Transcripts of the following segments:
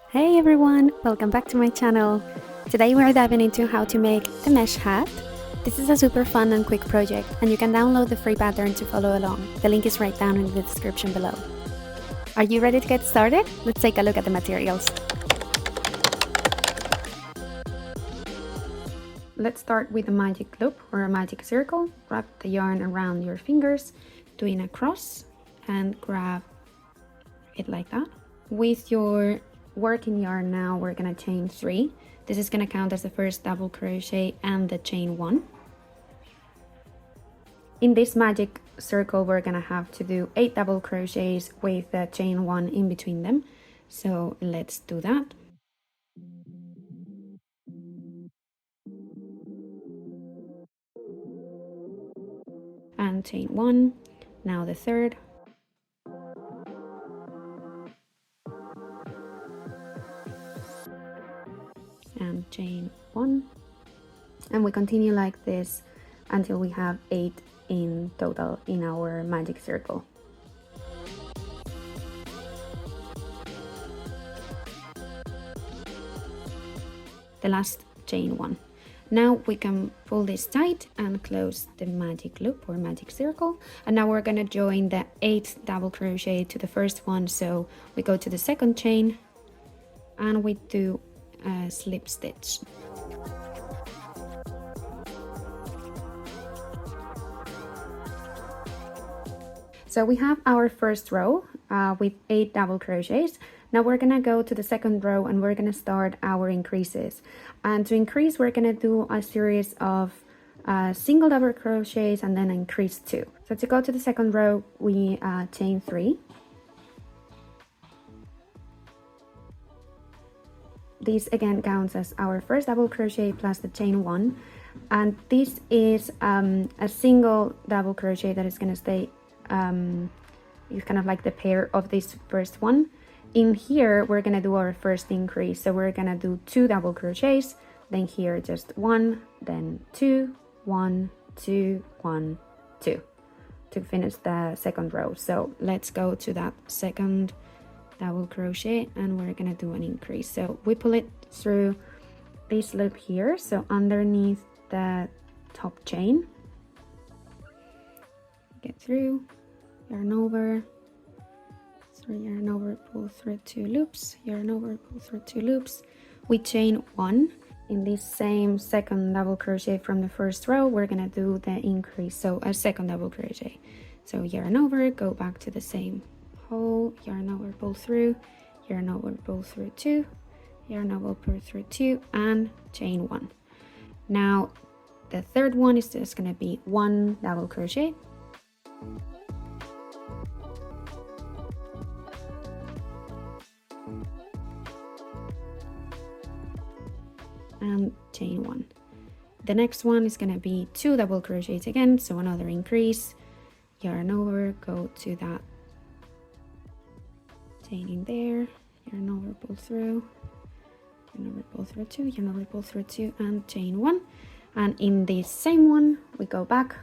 Hey everyone, welcome back to my channel. Today we are diving into how to make the mesh hat. This is a super fun and quick project, and you can download the free pattern to follow along. The link is right down in the description below. Are you ready to get started? Let's take a look at the materials. Let's start with a magic loop or a magic circle. Wrap the yarn around your fingers, doing a cross, and grab it like that. With your working yarn now, we're gonna chain 3. This is gonna count as the first double crochet and the chain 1. In this magic circle, we're gonna have to do 8 double crochets with the chain 1 in between them. So let's do that. And chain 1, now the third. And chain 1, and we continue like this until we have 8 in total in our magic circle. The last chain 1. Now we can pull this tight and close the magic loop or magic circle, and now we're gonna join the 8th double crochet to the first one. So we go to the second chain and we do a slip stitch. So we have our first row with 8 double crochets. Now we're gonna go to the second row and we're gonna start our increases. And to increase, we're gonna do a series of single double crochets and then increase 2. So to go to the second row, we chain 3. This again counts as our first double crochet plus the chain 1, and this is a single double crochet that is going to stay it's kind of like the pair of this first one. In here we're going to do our first increase, so we're going to do 2 double crochets, then here just 1, then 2, 1, 2, 1, 2 to finish the second row. So let's go to that second double crochet and we're gonna do an increase. So we pull it through this loop here, so underneath the top chain, get through, yarn over, through, yarn over, pull through 2 loops, yarn over, pull through 2 loops. We chain 1. In this same second double crochet from the first row, we're gonna do the increase, so a second double crochet. So yarn over, go back to the same hole, yarn over, pull through, yarn over, pull through 2, yarn over, pull through 2, and chain 1. Now the third one is just going to be 1 double crochet, and chain 1. The next one is going to be 2 double crochets again, so another increase, yarn over, go to that chain in there, yarn over, pull through, yarn over, pull through 2, yarn over, pull through 2, and chain 1. And in this same one we go back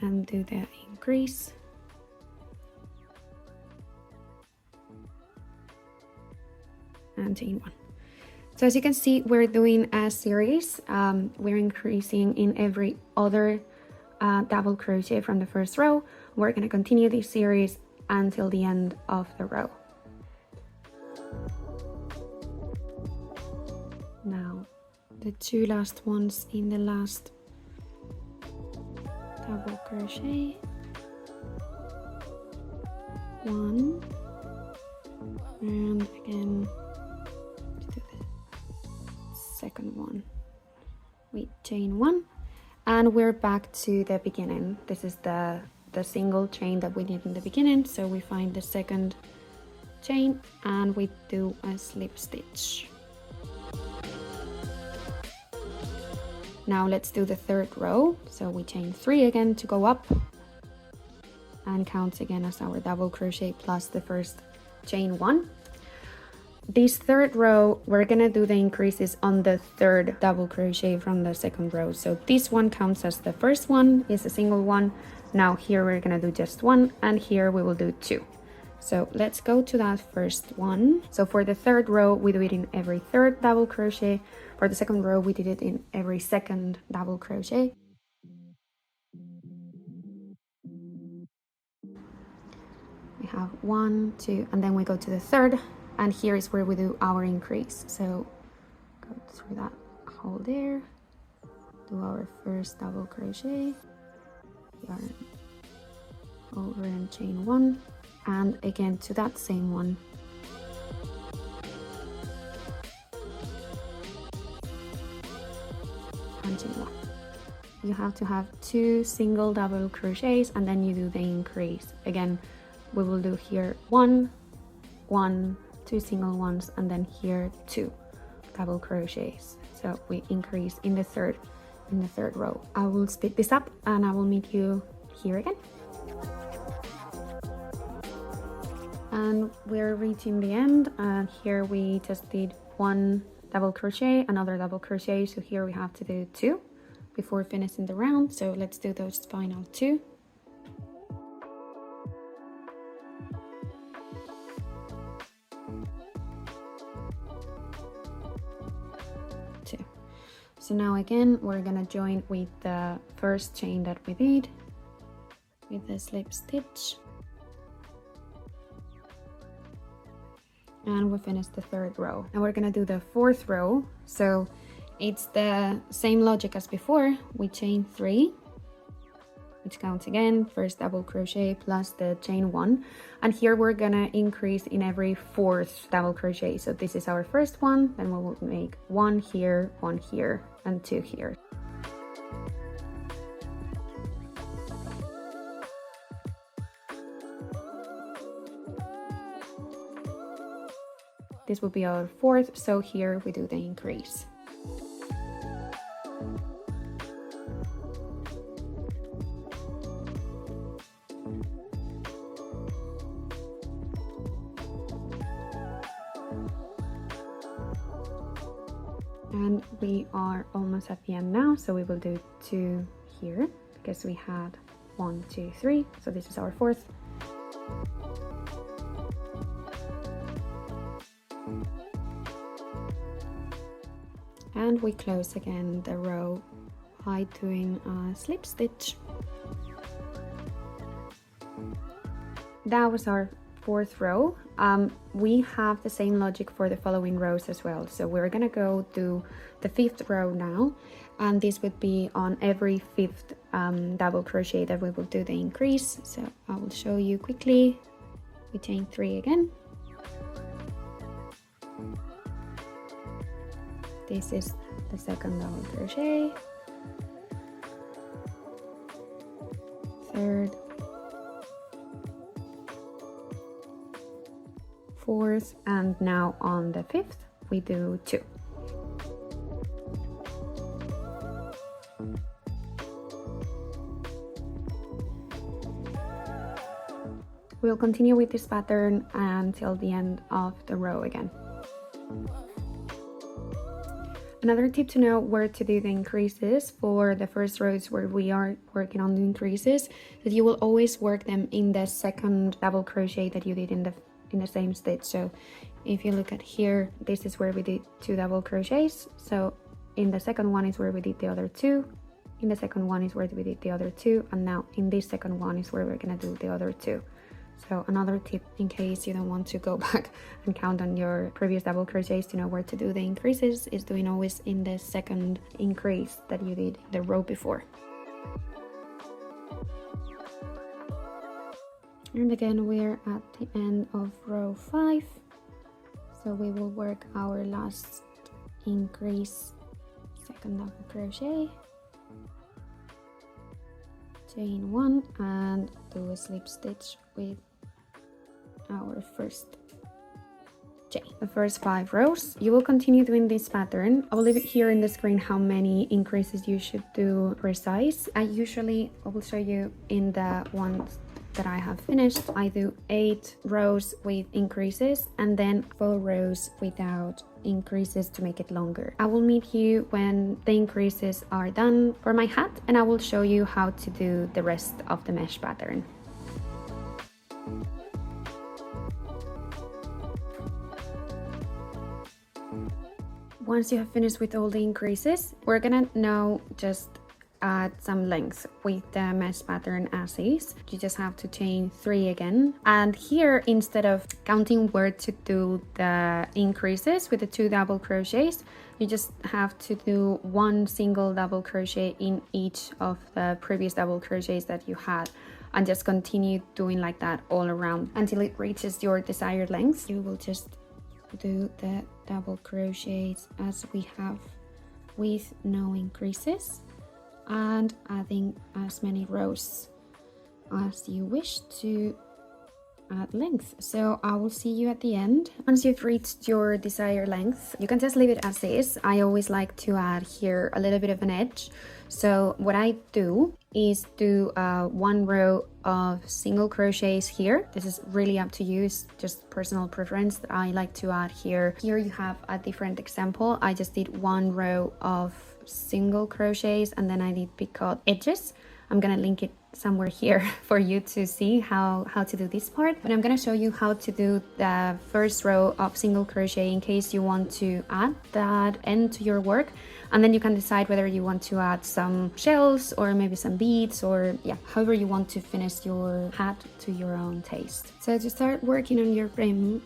and do the increase, and chain 1. So as you can see, we're doing a series. We're increasing in every other double crochet from the first row. We're going to continue this series until the end of the row. Now the 2 last ones in the last double crochet, 1, and again to the second one, we chain 1, and we're back to the beginning. This is the single chain that we did in the beginning, so we find the second chain and we do a slip stitch. Now let's do the third row, so we chain 3 again to go up and counts again as our double crochet plus the first chain 1. This third row, we're gonna do the increases on the third double crochet from the second row, so this one counts as the first one, is a single one. Now here we're gonna do just 1, and here we will do 2. So let's go to that first one. So for the third row, we do it in every third double crochet. For the second row, we did it in every second double crochet. We have 1, 2, and then we go to the third, and here is where we do our increase. So go through that hole there, do our first double crochet, yarn over and chain 1, and again to that same one. And chain 1. You have to have 2 single double crochets, and then you do the increase. Again, we will do here 1, 1, 2 single ones, and then here 2 double crochets. So we increase in the third row. I will speed this up and I will meet you here again. And we're reaching the end, and here we just did 1 double crochet, another double crochet, so here we have to do 2 before finishing the round. So let's do those final 2. So now again, we're gonna join with the first chain that we did with the slip stitch. And we finished the third row. Now we're gonna do the fourth row. So it's the same logic as before. We chain 3, which counts again, first double crochet plus the chain 1. And here we're gonna increase in every 4th double crochet. So this is our first one, then we will make 1 here, 1 here, and 2 here. This will be our 4th, so here we do the increase. And we are almost at the end now, so we will do 2 here because we had 1, 2, 3, so this is our 4th. And we close again the row by doing a slip stitch. That was our 4th row. We have the same logic for the following rows as well. So we're gonna go to the 5th row now, and this would be on every 5th double crochet that we will do the increase. So I will show you quickly. We chain 3 again. This is the second double crochet, 3rd, 4th, and now on the 5th we do 2. We'll continue with this pattern until the end of the row again. Another tip to know where to do the increases for the first rows where we are working on the increases, that you will always work them in the second double crochet that you did in the same stitch. So if you look at here, this is where we did 2 double crochets. So in the second one is where we did the other 2. In the second one is where we did the other 2, and now in this second one is where we're gonna do the other 2. So another tip, in case you don't want to go back and count on your previous double crochets to know where to do the increases, is doing always in the second increase that you did the row before. And again, we're at the end of row 5, so we will work our last increase, second double crochet, chain 1, and do a slip stitch with our first chain. The first 5 rows, you will continue doing this pattern. I will leave it here in the screen how many increases you should do per size. I will show you in the ones that I have finished. I do 8 rows with increases and then 4 rows without increases to make it longer. I will meet you when the increases are done for my hat, and I will show you how to do the rest of the mesh pattern. once you have finished with all the increases, we're gonna now just add some length with the mesh pattern as is. You just have to chain 3 again, and here, instead of counting where to do the increases with the 2 double crochets, you just have to do 1 single double crochet in each of the previous double crochets that you had, and just continue doing like that all around until it reaches your desired length. You will just do the double crochets as we have with no increases, and adding as many rows as you wish to add length. So I will see you at the end. Once you've reached your desired length, you can just leave it as is. I always like to add here a little bit of an edge. So what I do is do 1 row of single crochets here. This is really up to you, it's just personal preference that I like to add here. Here you have a different example. I just did 1 row of single crochets and then I did picot edges. I'm gonna link it somewhere here for you to see how to do this part, but I'm gonna show you how to do the first row of single crochet in case you want to add that end to your work, and then you can decide whether you want to add some shells or maybe some beads, or yeah, however you want to finish your hat to your own taste. So to start working on your brim,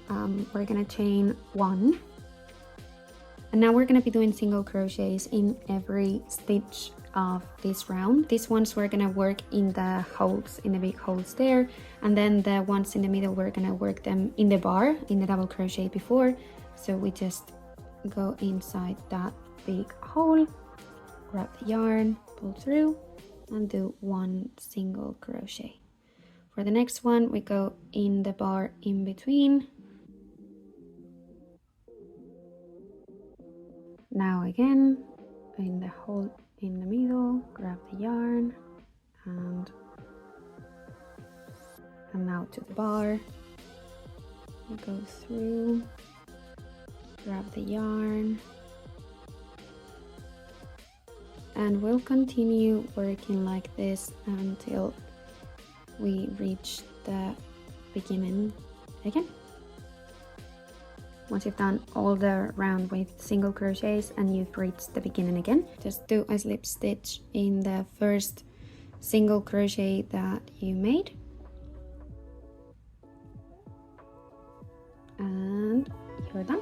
we're gonna chain 1, and now we're gonna be doing single crochets in every stitch of this round. These ones we're gonna work in the holes, in the big holes there, and then the ones in the middle we're gonna work them in the bar, in the double crochet before. So we just go inside that big hole, grab the yarn, pull through, and do 1 single crochet. For the next one, we go in the bar in between. Now again, in the hole in the middle, grab the yarn, and now to the bar. You go through, grab the yarn, and we'll continue working like this until we reach the beginning again. Once you've done all the round with single crochets and you've reached the beginning again, just do a slip stitch in the first single crochet that you made, and you're done.